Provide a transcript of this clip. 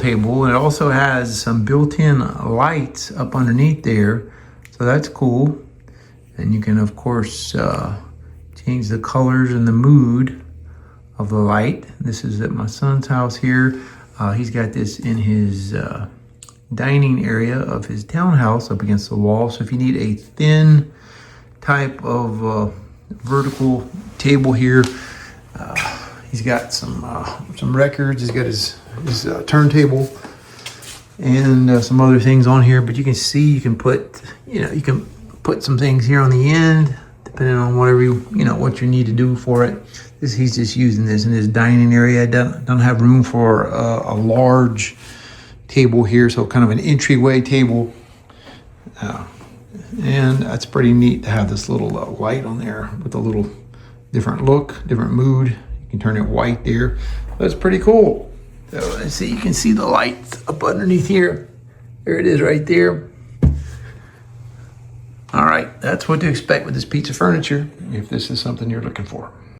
table. It also has some built-in lights up underneath there, so that's cool. And you can, of course, change the colors and the mood of the light. This is at my son's house here. He's got this in his dining area of his townhouse up against the wall. So if you need a thin type of vertical table here, he's got some records. He's got his turntable and some other things on here. But you can see, you can put some things here on the end, depending on whatever what you need to do for it. He's just using this in his dining area. Don't have room for a large table here, so kind of an entryway table. And that's pretty neat to have this little light on there with a little different look, different mood. You can turn it white there. That's pretty cool. So let's see, you can see the light up underneath here. There it is right there. All right, that's what to expect with this piece of furniture if this is something you're looking for.